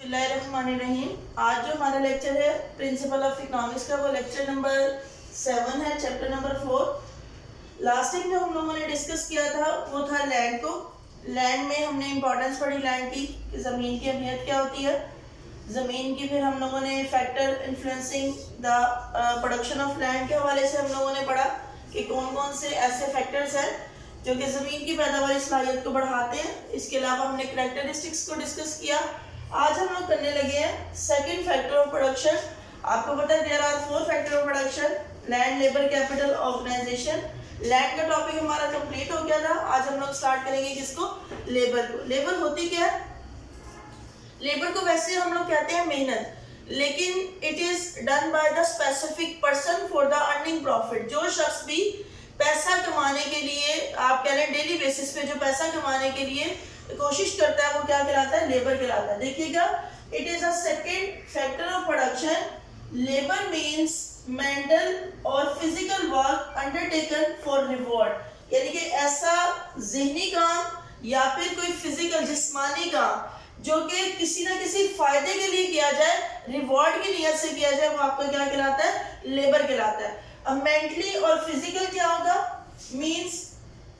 बिस्मिल्लाहिर्रहमानिर्रहीम। आज जो हमारा लेक्चर है प्रिंसिपल ऑफ इकोनॉमिक्स का, वो लेक्चर नंबर 7 है, चैप्टर नंबर 4। लास्ट टाइम जो हम लोगों ने डिस्कस किया था वो था लैंड को। लैंड में हमने इंपॉर्टेंस पढ़ी लैंड की कि ज़मीन की अहमियत क्या होती है ज़मीन की। फिर हम लोगों ने factor influencing the production of land के हवाले से हम लोगों ने पढ़ा कि कौन कौन से ऐसे फैक्टर्स हैं जो कि ज़मीन की पैदावारी सलाहियत को बढ़ाते हैं। इसके अलावा हमने करैक्टरिस्टिक्स को डिस्कस किया। आज हम लोग करने लगे हैं सेकंड फैक्टर ऑफ प्रोडक्शन। आपको पता है there are 4 factor of production: land, labour, capital, organisation. Land का टॉपिक हमारा कंप्लीट हो गया था। आज हम लोग स्टार्ट करेंगे किसको? लेबर को। लेबर होती क्या है? लेबर को वैसे हम लोग कहते हैं मेहनत, लेकिन it is done by the specific person for the earning profit. जो शख्स भी पैसा कमाने के लिए, आप कह रहे हैं डेली बेसिस पे जो पैसा कमाने के लिए कोशिश करता है, वो क्या कहलाता है? लेबर कहलाता है। देखिएगा, it is a second factor of production. Labour means mental और physical work undertaken for reward, यानी कि ऐसा ज़हनी काम या फिर कोई फिजिकल जिस्मानी काम जो कि किसी ना किसी फायदे के लिए किया जाए, रिवॉर्ड की नियत से किया जाए, वो आपका क्या कहलाता है? लेबर कहलाता है। अब मेंटली और फिजिकल क्या होगा? मींस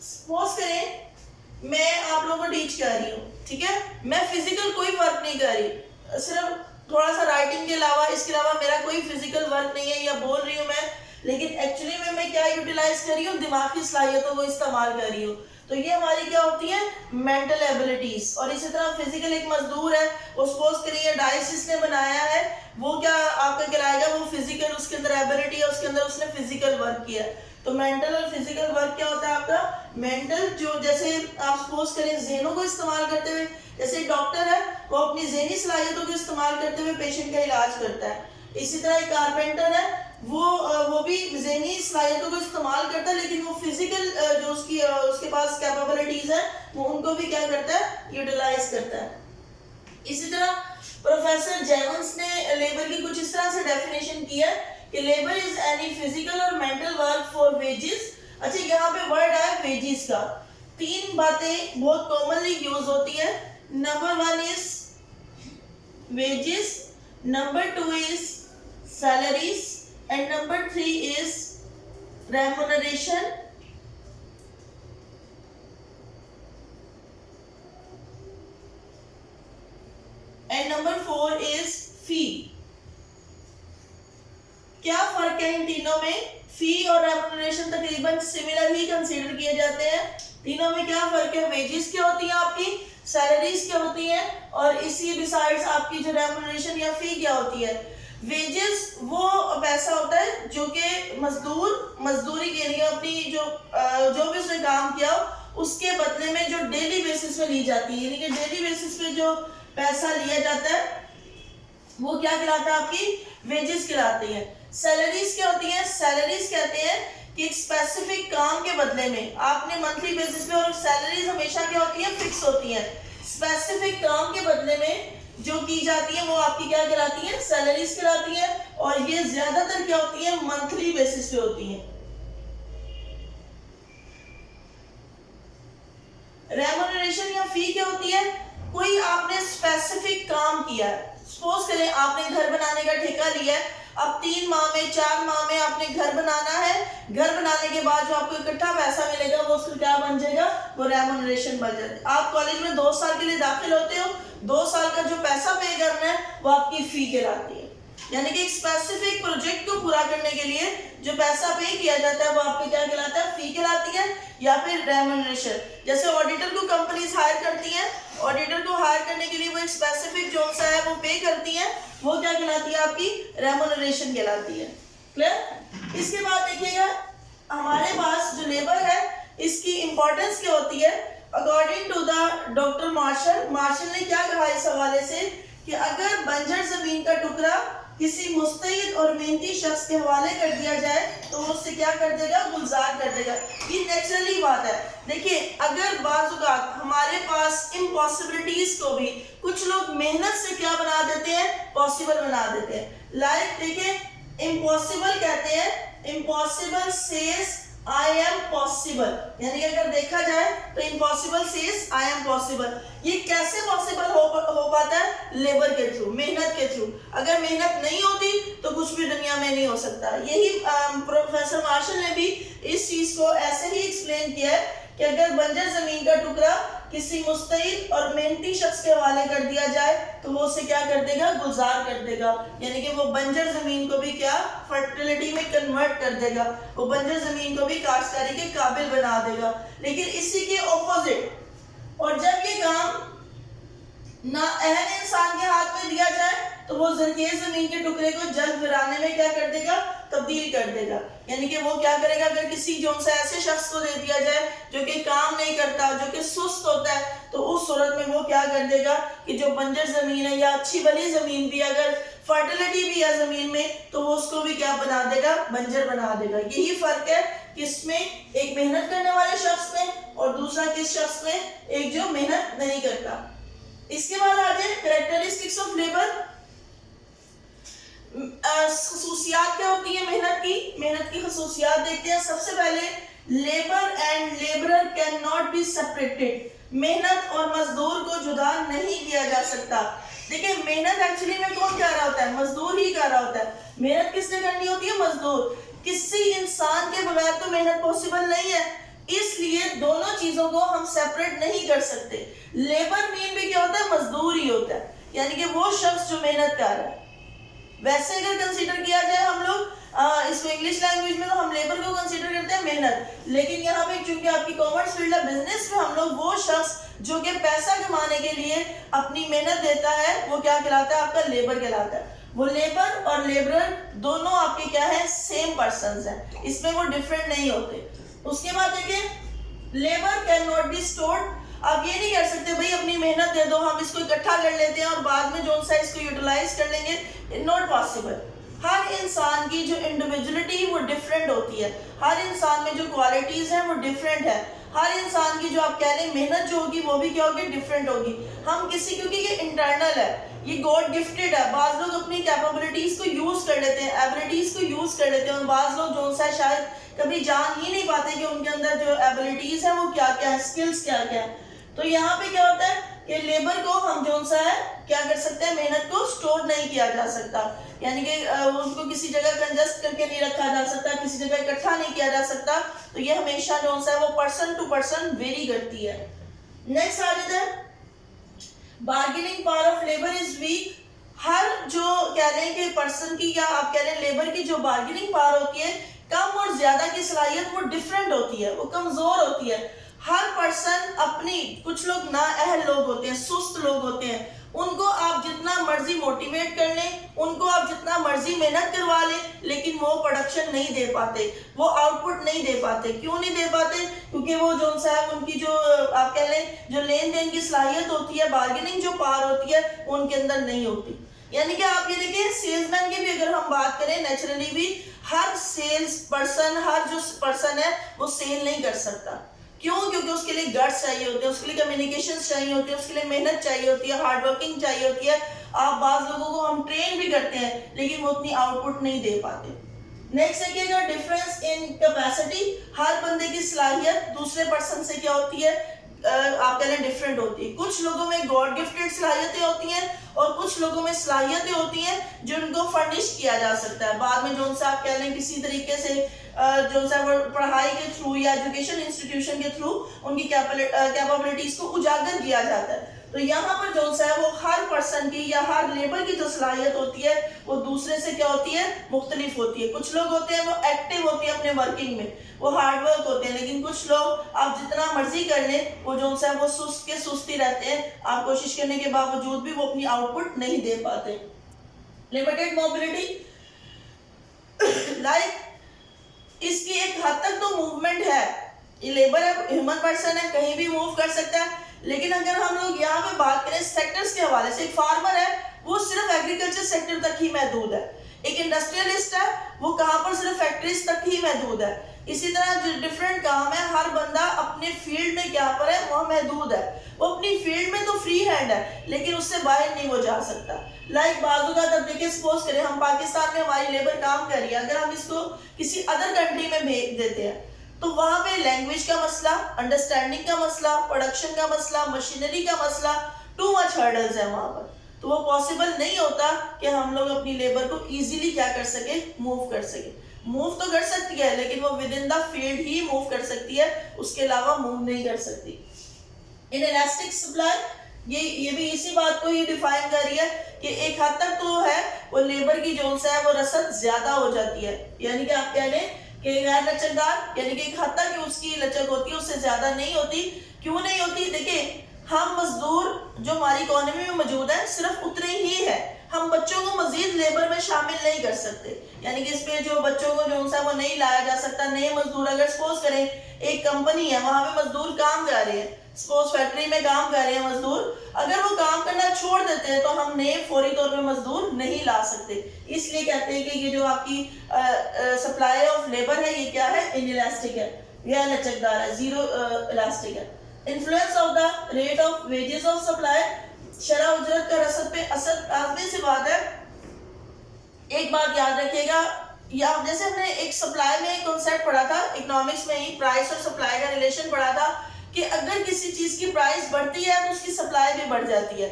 सपोज करें मैं आप लोगों को टीच कर रही हूँ, ठीक है, मैं फिजिकल कोई वर्क नहीं कर रही, सिर्फ थोड़ा सा राइटिंग के अलावा, इसके अलावा मेरा कोई फिजिकल वर्क नहीं है, या बोल रही हूँ मैं, लेकिन एक्चुअली में मैं क्या यूटिलाइज कर रही हूँ? दिमागी सलाहियतों को इस्तेमाल कर रही हूँ। तो ये हमारी क्या होती है? Mental abilities. और इसी तरह फिजिकल एक मजदूर है, वो सपोज करिए डाइस इसने बनाया है, वो क्या आपका कहलाएगा? वो फिजिकल, उसके अंदर एबिलिटी है, उसके अंदर उसने फिजिकल वर्क किया। तो मेंटल और फिजिकल वर्क क्या होता है आपका? मेंटल, जो जैसे आप सपोज करें जहनों को इस्तेमाल करते हुए, जैसे डॉक्टर है वो अपनी जहनी सलाहियतों को इस्तेमाल करते हुए पेशेंट का इलाज करता है। इसी तरह एक कारपेंटर है, वो भी जहनी सलाहियतों को इस्तेमाल करता है, लेकिन वो फिजिकल जो उसके पास कैपेबिलिटीज है, वो उनको भी क्या करता है? यूटिलाइज करता है। इसी तरह प्रोफेसर जेवंस ने लेबर की कुछ इस तरह से डेफिनेशन की है कि लेबर इज एनी फिजिकल और मेंटल वर्क फॉर वेजेस। अच्छा, यहाँ पे वर्ड है वेजेस का। 3 बातें बहुत कॉमनली यूज होती है। Number 1 is wages, number 2 is salaries, and number 3 is remuneration, and number 4 is fee। क्या फर्क है इन तीनों में? फी और रेमुनरेशन तकरीबन सिमिलर ही कंसीडर किए जाते हैं। तीनों में क्या फर्क है? वेजेस क्या होती है आपकी, सैलरीज क्या होती है, और इसी बिसाइड्स आपकी जो रेमुनरेशन या फी क्या होती है। वेजेस वो पैसा होता है जो कि मजदूरी के लिए अपनी जो भी उसने काम किया उसके बदले में जो डेली बेसिस पे ली जाती है, यानी कि डेली बेसिस पे जो पैसा लिया जाता है वो क्या कहलाता है? आपकी वेजेस कहलाती है। सैलरीज क्या होती है? सैलरीज कहते हैं कि एक स्पेसिफिक काम के बदले में आपने मंथली बेसिस पे, और सैलरीज हमेशा क्या होती है? फिक्स होती है। स्पेसिफिक काम के बदले में जो की जाती है वो आपकी क्या कहलाती है? सैलरीज कहलाती है। और ये ज्यादातर क्या होती है? मंथली बेसिस पे होती है। रेमुनरेशन या फी क्या होती है? कोई आपने स्पेसिफिक काम किया है, सपोज करें आपने घर बनाने का ठेका लिया है, अब 3 माह में 4 माह में आपने घर बनाना है। घर बनाने के बाद जो आपको इकट्ठा पैसा मिलेगा वो उसका क्या बन जाएगा? वो रेमुनरेशन बन जाएगा। आप कॉलेज में 2 साल के लिए दाखिल होते हो, 2 साल का जो पैसा पे करना है वो आपकी फी कहलाती है। यानी कि एक स्पेसिफिक प्रोजेक्ट को पूरा करने के लिए जो पैसा पे किया जाता है वो आपको क्या कहलाता है? फी कहलाती है, या फिर रेमुनरेशन। जैसे ऑडिटर को कंपनीज हायर करती हैं, ऑडिटर को हायर करने के लिए वो एक स्पेसिफिक जो सा है वो पे करती है, वो क्या कहलाती है? आपकी रेमुनरेशन कहलाती है। क्लियर? इसके बाद देखिएगा, हमारे पास जो लेबर है इसकी इंपॉर्टेंस क्या होती है? According to the doctor Marshall ने क्या कहा इस हवाले से कि अगर बंजर जमीन का टुकड़ा किसी मुस्तैद और मेहनती शख्स के हवाले कर दिया जाए तो वो उससे क्या कर देगा? गुलजार कर देगा। ये नेचुरली बात है। देखिए, अगर बाज़-औक़ात हमारे पास इम्पॉसिबिलिटीज को भी कुछ लोग मेहनत से क्या बना देते हैं? पॉसिबल बना देते हैं। लाइक देखिए, इम्पॉसिबल कहते हैं, impossible says I am possible, यानी कि अगर देखा जाए तो impossible says I am possible. ये कैसे पॉसिबल हो पाता है? लेबर के थ्रू, मेहनत के थ्रू। अगर मेहनत नहीं होती तो कुछ भी दुनिया में नहीं हो सकता। यही प्रोफेसर मार्शल ने भी इस चीज को ऐसे ही एक्सप्लेन किया है कि अगर बंजर जमीन का टुकड़ा किसी मुस्तैद और मेहनती शख्स के हवाले कर दिया जाए तो वो उसे क्या कर देगा? गुलजार कर देगा, यानी कि वो बंजर जमीन को भी क्या फर्टिलिटी में कन्वर्ट कर देगा, वो बंजर जमीन को भी काश्तकारी के काबिल बना देगा। लेकिन इसी के ऑपोजिट, और जब ये काम ना अहल इंसान के हाथ में दिया जाए तो वो जरखेज जमीन के टुकड़े को जल वीराने में क्या कर देगा? तब्दील कर देगा। यानी कि वो क्या करेगा? अगर किसी जो सा ऐसे शख्स को दे दिया जाए जो कि काम नहीं करता, जो कि सुस्त होता है, तो उस सूरत में वो क्या कर देगा कि जो बंजर जमीन है या अच्छी भली जमीन भी, अगर फर्टिलिटी भी है जमीन में, तो वो उसको भी क्या बना देगा? बंजर बना देगा। यही फर्क है किसमें? एक मेहनत करने वाले शख्स में और दूसरा किस शख्स में? एक जो मेहनत नहीं करता। इसके बाद आगे कैरेक्टरिस्टिक्स ऑफ लेबर। खसूसियात क्या होती है मेहनत की? मेहनत की खसूसियात देखते हैं। सबसे पहले, labour and labourer can not be separated. मेहनत और मजदूर को जुदा नहीं किया जा सकता। देखिए, मेहनत एक्चुअली में कौन कर रहा होता है? मजदूर ही कर रहा होता है। मेहनत किसने करनी होती है? मजदूर। किसी इंसान के बगैर तो मेहनत पॉसिबल नहीं है, इसलिए दोनों चीजों को हम सेपरेट नहीं कर सकते। लेबर मीन भी क्या होता है? मजदूर ही होता है, यानी कि वो शख्स जो मेहनत कर रहा है। वैसे अगर कंसीडर किया जाए हम लोग इसको इंग्लिश लैंग्वेज में, तो हम लेबर को कंसीडर करते हैं मेहनत, लेकिन यहाँ पे चूंकि आपकी कॉमर्स फील्ड है, बिजनेस में हम लोग वो शख्स जो कि पैसा कमाने के लिए अपनी मेहनत देता है वो क्या कहलाता है? आपका लेबर कहलाता है। वो लेबर और लेबरर दोनों आपके क्या है? सेम पर्संस हैं, इसमें वो डिफरेंट नहीं होते। उसके बाद देखिए, labour can not be stored. आप ये नहीं कर सकते भाई अपनी मेहनत दे दो, हम इसको इकट्ठा कर लेते हैं और बाद में जो सा इसको यूटिलाइज कर लेंगे, नॉट पॉसिबल। हर इंसान की जो इंडिविजुअलिटी वो डिफरेंट होती है, हर इंसान में जो क्वालिटीज हैं वो डिफरेंट है। हर इंसान की जो आप कह रहे हैं मेहनत जो होगी वो भी क्या होगी? डिफरेंट होगी। हम किसी, क्योंकि ये इंटरनल है, ये गॉड गिफ्टेड है। बाज लोग अपनी कैपेबिलिटीज को यूज कर लेते हैं, एबिलिटीज को यूज कर लेते हैं, और बाज लोग जो सा शायद कभी जान ही नहीं पाते कि उनके अंदर जो एबिलिटीज है वो क्या क्या है, स्किल्स क्या क्या है। तो यहाँ पे क्या होता है कि लेबर को हम जो सा है क्या कर सकते हैं? मेहनत को स्टोर नहीं किया जा सकता, यानी कि उसको किसी जगह कंजस्ट करके नहीं रखा जा सकता, किसी जगह इकट्ठा नहीं किया जा सकता। तो ये हमेशा जो सा है वो पर्सन टू पर्सन वेरी करती है। नेक्स्ट आ जाता है, bargaining power of labour is weak. हर जो कह रहे हैं कि पर्सन की, या आप कह रहे हैं लेबर की जो बार्गेनिंग पावर होती है, कम और ज्यादा की सलाहियत वो डिफरेंट होती है, वो कमजोर होती है। हर पर्सन अपनी, कुछ लोग ना अहल लोग होते हैं, सुस्त लोग होते हैं, उनको आप जितना मर्जी मोटिवेट कर लें, उनको आप जितना मर्जी मेहनत करवा लें, लेकिन वो प्रोडक्शन नहीं दे पाते, वो आउटपुट नहीं दे पाते। क्यों नहीं दे पाते? क्योंकि वो जो सा है उनकी जो आप कह लें जो लेन देन की सलाहियत होती है, बार्गेनिंग जो पावर होती है, उनके अंदर नहीं होती। यानी कि आप ये देखिए, सेल्समैन की भी अगर हम बात करें, नेचुरली भी हर सेल्स पर्सन, हर जो पर्सन है वो सेल नहीं कर सकता। क्यों? क्योंकि उसके लिए गट्स चाहिए होते हैं, उसके लिए कम्युनिकेशन चाहिए होती है, उसके लिए मेहनत चाहिए होती है, हार्ड वर्किंग चाहिए होती है। आप बाज लोगों को हम ट्रेन भी करते हैं, लेकिन वो उतनी आउटपुट नहीं दे पाते। नेक्स्ट है कि डिफरेंस इन कैपेसिटी। हर बंदे की सलाहियत दूसरे पर्सन से क्या होती है? आप कह लें डिफरेंट होती है। कुछ लोगों में गॉड गिफ्टेड सलाहियतें होती हैं और कुछ लोगों में सलाहियतें होती हैं जो उनको फर्निश किया जा सकता है। बाद में जो सा आप कह लें किसी तरीके से जो सा पढ़ाई के थ्रू या एजुकेशन इंस्टीट्यूशन के थ्रू उनकी कैपेबिलिटीज को उजागर किया जाता है। तो यहाँ पर जो सा है वो हर पर्सन की या हर लेबर की जो सलाहियत होती है वो दूसरे से क्या होती है? मुख्तलिफ होती है। कुछ लोग होते हैं वो एक्टिव होते हैं अपने वर्किंग में, वो हार्ड वर्क होते हैं, लेकिन कुछ लोग आप जितना मर्जी कर लें वो जो सा है वो सुस्त के सुस्ती रहते हैं, आप कोशिश करने के बावजूद भी वो अपनी आउटपुट नहीं दे पाते। लिमिटेड मोबिलिटी, लाइक इसकी एक हद तक तो मूवमेंट है, ये लेबर है, ह्यूमन पर्सन है, कहीं भी मूव कर सकता है। लेकिन अगर हम लोग यहाँ पे बात करें सेक्टर्स के हवाले से, एक फार्मर है वो सिर्फ एग्रीकल्चर सेक्टर तक ही महदूद है, एक इंडस्ट्रियलिस्ट है वो कहाँ पर? सिर्फ फैक्ट्रीज तक ही महदूद है। इसी तरह जो डिफरेंट काम है, हर बंदा अपने फील्ड में क्या पर है? वह महदूद है, वो अपनी फील्ड में तो फ्री हैंड है, लेकिन उससे बाहर नहीं वो जा सकता। लाइक बाजू का तब देखिए, सपोज करें हम पाकिस्तान में हमारी लेबर काम कर रही है, अगर हम इसको किसी अदर कंट्री में भेज देते हैं तो वहां पे लैंग्वेज का मसला, अंडरस्टैंडिंग का मसला, प्रोडक्शन का मसला, मशीनरी का मसला, टू मच हर्डल्स है वहां पर। तो वो पॉसिबल नहीं होता कि हम लोग अपनी लेबर को इजीली क्या कर सके, मूव कर सके। मूव तो कर सकती है लेकिन वो with in the field he move कर सकती है, उसके अलावा मूव नहीं कर सकती। इन इलास्टिक सप्लाई ये भी इसी बात को ही डिफाइन कर रही है कि एक हद तक तो है वो लेबर की जो है वो रसद ज्यादा हो जाती है, यानी कि आप कह लें कि गैर लचकदार, यानी कि एक हद तक उसकी लचक होती है उससे ज्यादा नहीं होती। क्यों नहीं होती? देखिए हम मजदूर जो हमारी इकोनॉमी में मौजूद है सिर्फ उतने ही है, हम बच्चों को मजीद लेबर में शामिल नहीं कर सकते, यानी कि इसमें जो बच्चों को जो है वो नहीं लाया जा सकता। नए मजदूर अगर सपोज करें एक कंपनी है वहां पे मजदूर काम कर रहे हैं, सपोज फैक्ट्री में काम कर रहे हैं मजदूर, अगर वो काम करना छोड़ देते हैं तो हम नए फौरी तौर पे मजदूर नहीं ला सकते। इसलिए कहते हैं कि ये जो आपकी सप्लाई ऑफ लेबर है ये क्या है, इनइलास्टिक है, या लचकदार है, जीरो इलास्टिक है। Influence of the rate of wages of supply, शरह उजरत का रसद पे असर, आदमी सी बात है। एक बात याद रखिएगा, या जैसे हमने एक सप्लाई में एक कॉन्सेप्ट पढ़ा था इकोनॉमिक्स में ही, प्राइस और सप्लाई का रिलेशन पढ़ा था कि अगर किसी चीज की प्राइस बढ़ती है तो उसकी सप्लाई भी बढ़ जाती है,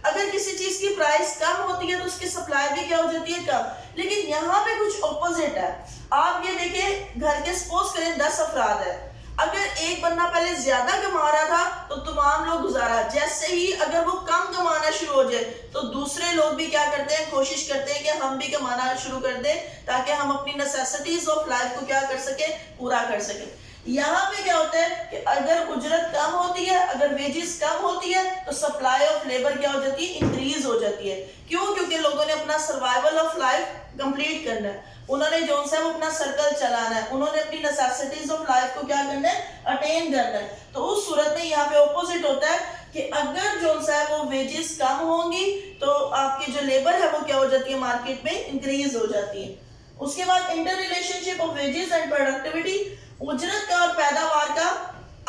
अगर किसी चीज की प्राइस कम होती है तो उसकी सप्लाई भी क्या हो जाती है, कम। लेकिन यहाँ पे कुछ ऑपोजिट है। आप ये देखिए घर के सपोज करें 10 अफराद है, अगर एक बंदा पहले ज्यादा कमा रहा था तो तमाम लोग गुजारा, जैसे ही अगर वो कम कमाना शुरू हो जाए तो दूसरे लोग भी क्या करते हैं, कोशिश करते हैं कि हम भी कमाना शुरू कर दें ताकि हम अपनी नेसेसिटीज ऑफ लाइफ को क्या कर सके, पूरा कर सके। यहाँ पे क्या होता है कि अगर उजरत कम होती है, अगर वेजेस कम होती है तो सप्लाई ऑफ लेबर क्या हो जाती है, इंक्रीज हो जाती है। क्यों? क्योंकि लोगों ने अपना सर्वाइवल ऑफ लाइफ कंप्लीट करना है, उन्होंने जो है वो अपना सर्कल चलाना है, उन्होंने अपनी नेसेसिटीज ऑफ लाइफ को क्या करना है, अटेन करना है। तो उस सूरत में यहाँ पे ऑपोजिट होता है कि अगर जो है वो वेजेस कम होंगी तो आपकी जो लेबर है वो क्या हो जाती है, मार्केट में इंक्रीज हो जाती है। उसके बाद inter relationship of wages and productivity, उजरत का और पैदावार का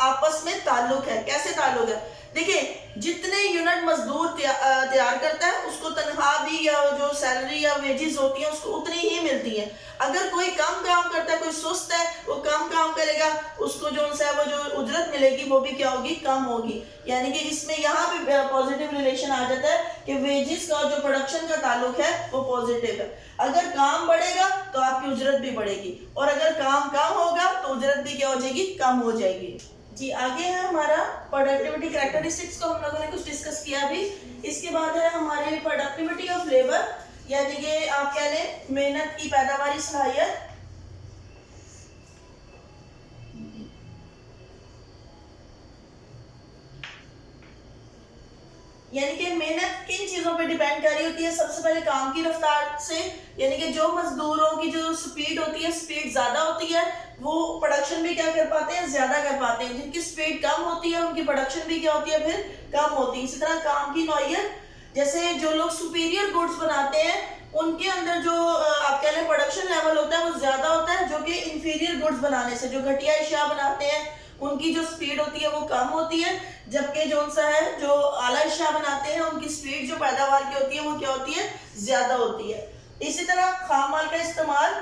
आपस में ताल्लुक है। कैसे ताल्लुक है? देखिए जितने यूनिट मजदूर तैयार करता है उसको तनख्वाह भी या जो सैलरी या वेजेस होती है उसको उतनी ही मिलती है। अगर कोई कम काम करता है, कोई सुस्त है, वो कम काम करेगा, उसको जो है वो जो उजरत मिलेगी वो भी क्या होगी, कम होगी। यानी कि इसमें यहाँ पे पॉजिटिव रिलेशन आ जाता है कि वेजेस का और जो प्रोडक्शन का ताल्लुक है वो पॉजिटिव है। अगर काम बढ़ेगा तो आपकी उजरत भी बढ़ेगी और अगर काम कम होगा तो उजरत भी क्या हो जाएगी, कम हो जाएगी। जी आगे है हमारा प्रोडक्टिविटी कैरेक्टरिस्टिक्स को हम लोगों ने कुछ डिस्कस किया अभी। इसके बाद है हमारे प्रोडक्टिविटी ऑफ लेबर, यानी कि आप कह लें मेहनत की पैदावारी सलाहियत। यानी कि मेहनत किन चीजों पे डिपेंड कर रही होती है? सबसे पहले काम की रफ्तार से, यानी कि जो मजदूरों की जो स्पीड होती है, स्पीड ज्यादा होती है वो प्रोडक्शन भी क्या कर पाते हैं, ज्यादा कर पाते हैं। जिनकी स्पीड कम होती है उनकी प्रोडक्शन भी क्या होती है, फिर कम होती है। इसी तरह काम की नौइयत, जैसे जो लोग सुपीरियर गुड्स बनाते हैं उनके अंदर जो आप कह लें प्रोडक्शन लेवल होता है वो ज्यादा होता है, जो कि इंफीरियर गुड्स बनाने से, जो घटिया अशिया बनाते हैं उनकी जो स्पीड होती है वो कम होती है, जबकि जो सा है जो आला अशिया बनाते हैं उनकी स्पीड जो पैदावार की होती है वो क्या होती है, ज्यादा होती है। इसी तरह खाम माल का इस्तेमाल,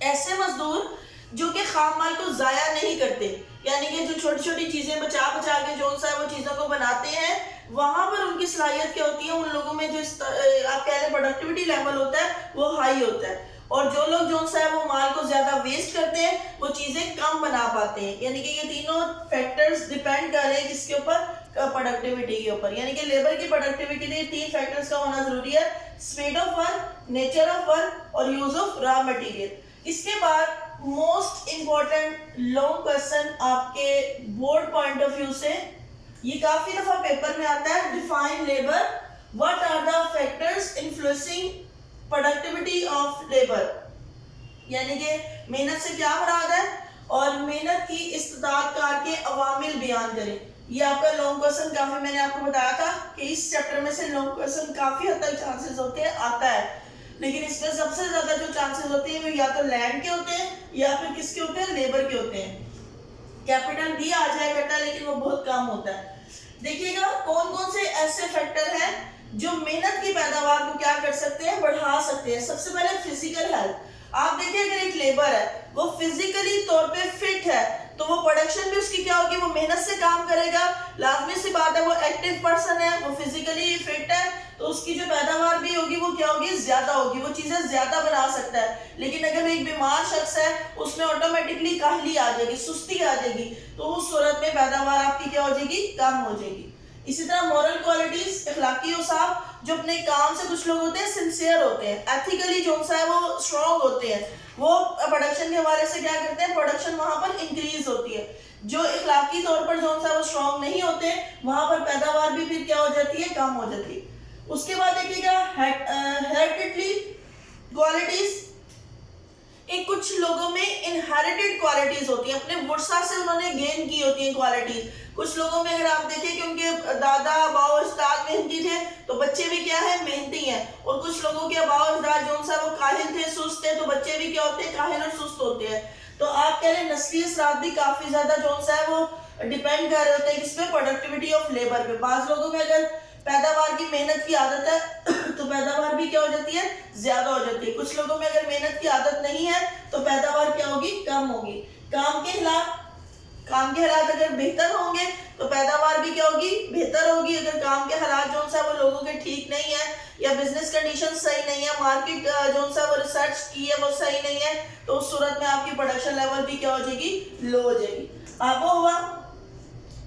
ऐसे मजदूर जो कि खाम माल को जाया नहीं करते, यानी कि जो छोटी छोटी चीजें बचा बचा के जो सा है वो चीजों को बनाते हैं, वहां पर उनकी सलाहियत क्या होती है, उन लोगों में जो आप कह रहे प्रोडक्टिविटी लेवल होता है वो हाई होता है। और जो लोग जो सा है वो माल को ज्यादा वेस्ट करते हैं वो चीजें कम बना पाते हैं। यानी कि ये तीनों फैक्टर्स डिपेंड कर रहे हैं किसके ऊपर, प्रोडक्टिविटी के ऊपर। यानी कि लेबर की प्रोडक्टिविटी में तीन फैक्टर्स का होना जरूरी है, speed of work, nature of work और यूज ऑफ रॉ मटेरियल। इसके बाद मोस्ट इंपॉर्टेंट लॉन्ग क्वेश्चन आपके बोर्ड पॉइंट ऑफ व्यू से, ये काफी दफा पेपर में आता है, define labour, what are the factors influencing productivity of labour. यानी कि मेहनत से क्या मुराद है और मेहनत की इस्तादात कार के अवामिल बयान करें। ये आपका लॉन्ग क्वेश्चन काफी, मैंने आपको बताया था कि इस चैप्टर में से लॉन्ग क्वेश्चन काफी हद तक चांसेस होते हैं आता है, लेकिन इसमें सबसे ज्यादा जो चांसेस होते हैं वो या तो लैंड के होते हैं या फिर किसके होते हैं, लेबर के होते हैं। कैपिटल भी आ जाया करता है लेकिन वो बहुत कम होता है। देखिएगा कौन कौन से ऐसे फैक्टर हैं जो मेहनत की पैदावार को क्या कर सकते हैं, बढ़ा सकते हैं। सबसे पहले फिजिकल हेल्थ, आप देखिए अगर एक लेबर है वो फिजिकली तौर पे फिट है तो वो प्रोडक्शन भी उसकी क्या होगी, वो मेहनत से काम करेगा, लाजमी सी बात है, वो एक्टिव पर्सन है, वो फिजिकली फिट है, तो उसकी जो पैदावार भी होगी वो क्या होगी, ज्यादा होगी, वो चीजें ज्यादा बना सकता है। लेकिन अगर एक बीमार शख्स है उसमें ऑटोमेटिकली काहली आ जाएगी, सुस्ती आ जाएगी, तो उस सूरत में पैदावार आपकी क्या हो जाएगी, कम हो जाएगी। इसी तरह मॉरल क्वालिटीज, अखलाकी औसाफ, जो अपने काम से कुछ लोग होते हैं सिंसियर होते हैं, एथिकली जो सा है वो स्ट्रॉन्ग होते हैं, वो प्रोडक्शन के हवाले से क्या करते हैं, प्रोडक्शन वहां पर इंक्रीज होती है। जो इखलाकी तौर पर जो सा वो स्ट्रॉन्ग नहीं होते वहां पर पैदावार भी फिर क्या हो जाती है, कम हो जाती है। उसके बाद देखिएगा हेरिडिटरी क्वालिटीज, एक कुछ लोगों में इनहेरिटेड क्वालिटीज होती हैं, अपने वर्षा से उन्होंने गेन की होती हैं क्वालिटीज। कुछ लोगों में अगर आप देखें कि उनके दादा बाओ उस्ताद मेहनती थे तो बच्चे भी क्या है, मेहनती हैं, और कुछ लोगों के बाओ उस्ताद जो सा वो काहिल थे, सुस्त थे, तो बच्चे भी क्या होते हैं, काहिल और सुस्त होते हैं। तो आप कह रहे हैं नस्ली असरात भी काफी ज्यादा जो सा है वो डिपेंड कर रहे होते हैं किसपे, प्रोडक्टिविटी ऑफ लेबर पे। बाज लोगों में अगर पैदावार की मेहनत की आदत है तो पैदावार भी क्या हो जाती है, ज्यादा हो जाती है। कुछ लोगों में अगर मेहनत की आदत नहीं है तो पैदावार क्या होगी, कम होगी। काम के हालात अगर बेहतर होंगे तो पैदावार भी क्या होगी, बेहतर होगी। अगर काम के हालात जो सा वो लोगों के ठीक नहीं है या बिजनेस कंडीशन सही नहीं है, मार्केट जो सा वो रिसर्च की है वो सही नहीं है, तो उस सूरत में आपकी प्रोडक्शन लेवल भी क्या हो जाएगी, लो हो जाएगी। आबो हवा,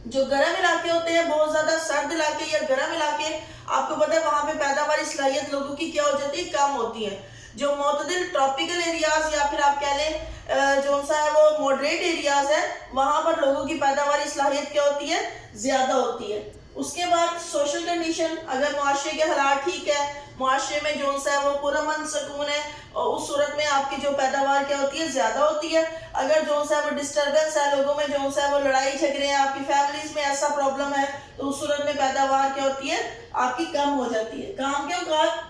जो गर्म इलाके होते हैं, बहुत ज्यादा सर्द इलाके या गर्म इलाके, आपको पता है वहां पे पैदावार सलाहियत लोगों की क्या हो जाती है, कम होती है। जो मोतदिल ट्रॉपिकल एरियाज या फिर आप कह लें जो सा है वो मॉडरेट एरियाज है, वहां पर लोगों की पैदावार सलाहियत क्या होती है, ज्यादा होती है। उसके बाद सोशल कंडीशन, अगर मुआशरे के हालात ठीक है, मुआशरे में जो सा है वो पुरअमन सुकून है, और उस सूरत में आपकी जो पैदावार क्या होती है, ज्यादा होती है। अगर जो सा है वो डिस्टर्बेंस है, लोगों में जो सा है वो लड़ाई झगड़े हैं, आपकी फैमिलीज में ऐसा प्रॉब्लम है, तो उस सूरत में पैदावार क्या होती है, आपकी कम हो जाती है। काम के औकात,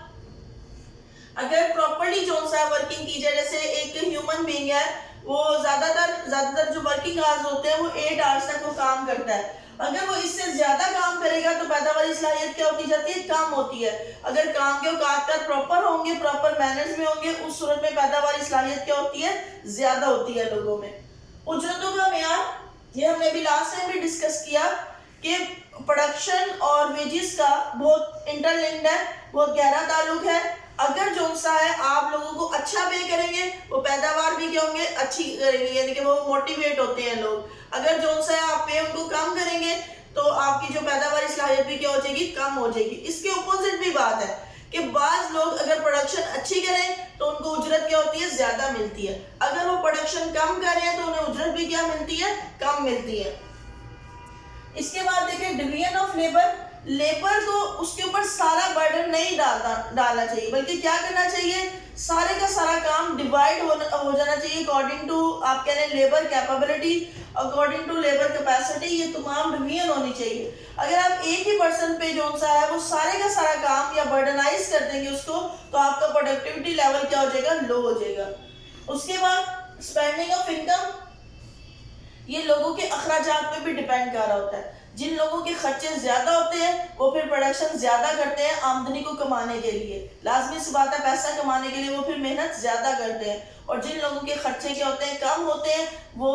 अगर प्रॉपर्ली जो सा वर्किंग की जाए, जैसे एक ह्यूमन बीइंग है वो ज्यादातर जो वर्किंग आवर्स होते हैं वो 8 आवर्स तक वो काम करता है। अगर वो इससे ज्यादा काम करेगा तो पैदावारी सलाहियत क्या होती जाती है, कम होती है। अगर काम के औकात प्रॉपर होंगे, प्रॉपर मैनर्स में होंगे, उस सूरत में पैदावारी सलाहियत क्या होती है, ज्यादा होती है लोगों में। उजरतों का मेयार, ये हमने भी लास्ट टाइम भी डिस्कस किया कि प्रोडक्शन और वेजेस का बहुत इंटरलिंक्ड है, बहुत गहरा ताल्लुक है। अगर जो सा है आप लोगों को अच्छा पे करेंगे वो पैदावार भी क्या होंगे, अच्छी करेंगे, यानी कि वो मोटिवेट होते हैं लोग। अगर जो सा है आप पे उनको कम करेंगे तो आपकी जो पैदावार सलाहियत भी क्या हो जाएगी, कम हो जाएगी। इसके ऑपोजिट भी बात है कि बाज लोग अगर प्रोडक्शन अच्छी करें तो उनको उजरत क्या होती है, ज्यादा मिलती है। अगर वो प्रोडक्शन कम करें तो उन्हें उजरत भी क्या मिलती है, कम मिलती है। इसके बाद देखिए डिवीजन ऑफ लेबर, लेबर को उसके ऊपर सारा बर्डन नहीं डालना चाहिए, बल्कि क्या करना चाहिए, सारे का सारा काम डिवाइड हो जाना चाहिए अकॉर्डिंग टू आप कह रहे हैं labour capability, according to labour capacity, ये तमाम डिवीजन होनी चाहिए। अगर आप एक ही पर्सन पे जो सा है वो सारे का सारा काम या बर्डनाइज कर देंगे उसको, तो आपका प्रोडक्टिविटी लेवल क्या हो जाएगा, लो हो जाएगा। उसके बाद स्पेंडिंग ऑफ इनकम, ये लोगों के अखराजात पे भी डिपेंड कर रहा होता है। जिन लोगों के खर्चे ज्यादा होते हैं वो फिर प्रोडक्शन ज्यादा करते हैं आमदनी को कमाने के लिए, लाजमी सी बात है, पैसा कमाने के लिए वो फिर मेहनत ज्यादा करते हैं। और जिन लोगों के खर्चे क्या होते हैं, कम होते हैं, वो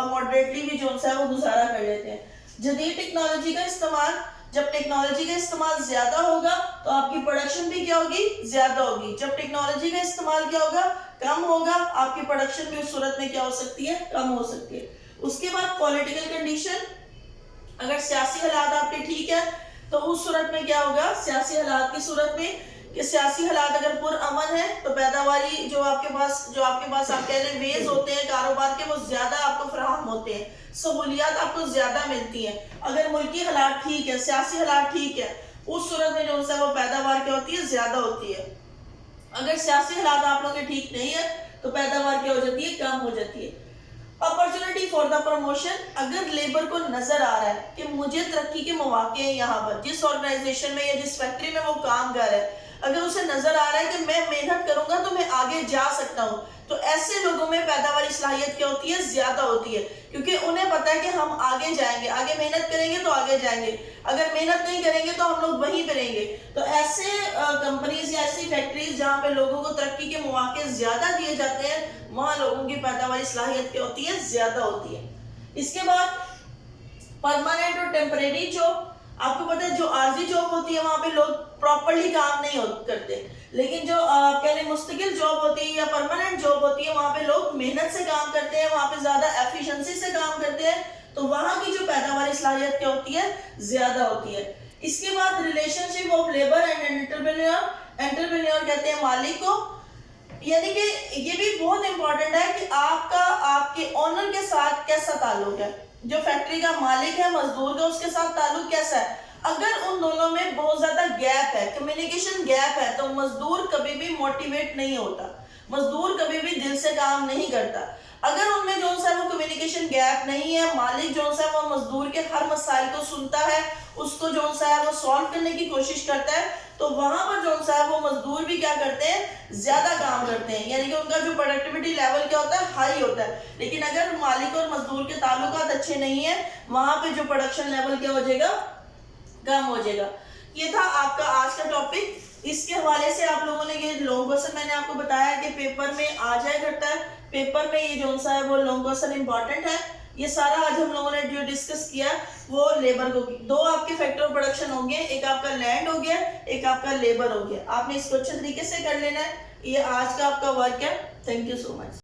मॉडरेटली भी जो सा है वो गुजारा कर लेते हैं। जदीद टेक्नोलॉजी का इस्तेमाल, जब टेक्नोलॉजी का इस्तेमाल ज्यादा होगा तो आपकी प्रोडक्शन भी क्या होगी, ज्यादा होगी। जब टेक्नोलॉजी का इस्तेमाल क्या होगा, कम होगा, आपकी प्रोडक्शन भी उस सूरत में क्या हो सकती है, कम हो सकती है। उसके बाद पॉलिटिकल कंडीशन, अगर सियासी हालात आपके ठीक है तो उस सूरत में क्या होगा, सियासी हालात की सूरत में कि सियासी हालात अगर पुरअमन है तो पैदावारी जो आपके पास आप कह रहे वेज होते हैं कारोबार के, वो ज्यादा आपको फराहम होते हैं, सहूलियात आपको ज्यादा मिलती हैं। अगर मुल्की हालात ठीक है, सियासी हालात ठीक है, उस सूरत में जो सा वो पैदावार क्या होती है, ज्यादा होती है। अगर सियासी हालात आप लोगों के ठीक नहीं है तो पैदावार क्या हो जाती है, कम हो जाती है। अपॉर्चुनिटी फॉर द प्रमोशन, अगर लेबर को नजर आ रहा है कि मुझे तरक्की के मौके हैं यहाँ पर, जिस ऑर्गेनाइजेशन में या जिस फैक्ट्री में वो काम कर रहा है, अगर उसे नजर आ रहा है कि मैं मेहनत करूंगा तो मैं आगे जा सकता हूं, तो ऐसे लोगों में पैदावारी सलाहियत क्या होती है, ज्यादा होती है, क्योंकि उन्हें पता है कि हम आगे जाएंगे, आगे मेहनत करेंगे तो आगे जाएंगे, अगर मेहनत नहीं करेंगे तो हम लोग वहीं पे रहेंगे। तो ऐसे कंपनीज या ऐसी फैक्ट्रीज जहां पे लोगों को तरक्की के मौके ज्यादा दिए जाते हैं, वहां लोगों की पैदावारी सलाहियत क्या होती है, ज्यादा होती है। इसके बाद परमानेंट और टेम्परेरी जॉब, आपको पता है जो आर्जी जॉब होती है वहां पे लोग प्रॉपर्ली काम नहीं करते, लेकिन जो कह लें मुस्तकिल जॉब होती है या परमानेंट जॉब होती है वहां पे लोग मेहनत से काम करते हैं, वहां पे ज्यादा एफिशिएंसी से काम करते हैं, तो वहां की जो पैदावारी सलाहियत क्या होती है, ज्यादा होती है। इसके बाद relationship of labour and entrepreneur, entrepreneur कहते हैं मालिक को, यानी कि ये भी बहुत इंपॉर्टेंट है कि आपका आपके ओनर के साथ कैसा ताल्लुक है, जो फैक्ट्री का मालिक है मजदूर का उसके साथ ताल्लुक कैसा है। अगर उन दोनों में बहुत ज्यादा गैप है, कम्युनिकेशन गैप है, तो मजदूर कभी भी मोटिवेट नहीं होता, मजदूर कभी भी दिल से काम नहीं करता। अगर उनमें जो सा वो कम्युनिकेशन गैप नहीं है, मालिक जो सा वो मजदूर के हर मसाइल को सुनता है, उसको जो सा है वो सॉल्व करने की कोशिश करता है, तो वहां पर जो सा है वो मजदूर भी क्या करते हैं, ज्यादा काम करते हैं, यानी कि उनका जो प्रोडक्टिविटी लेवल क्या होता है, हाई होता है। लेकिन अगर मालिक और मजदूर के ताल्लुकात अच्छे नहीं है, वहां पे जो प्रोडक्शन लेवल क्या हो जाएगा, कम हो जाएगा। ये था आपका आज का टॉपिक। इसके हवाले से आप लोगों ने ये लॉन्ग क्वेश्चन मैंने आपको बताया कि पेपर में आ जाया करता है, पेपर में ये जो सा है वो लॉन्ग क्वेश्चन इंपॉर्टेंट है। ये सारा आज हम लोगों ने जो डिस्कस किया वो लेबर को, दो आपके फैक्टर ऑफ प्रोडक्शन होंगे, एक आपका लैंड हो गया, एक आपका लेबर हो गया। आपने इसको अच्छे तरीके से कर लेना है। ये आज का आपका वर्क है। Thank you so much.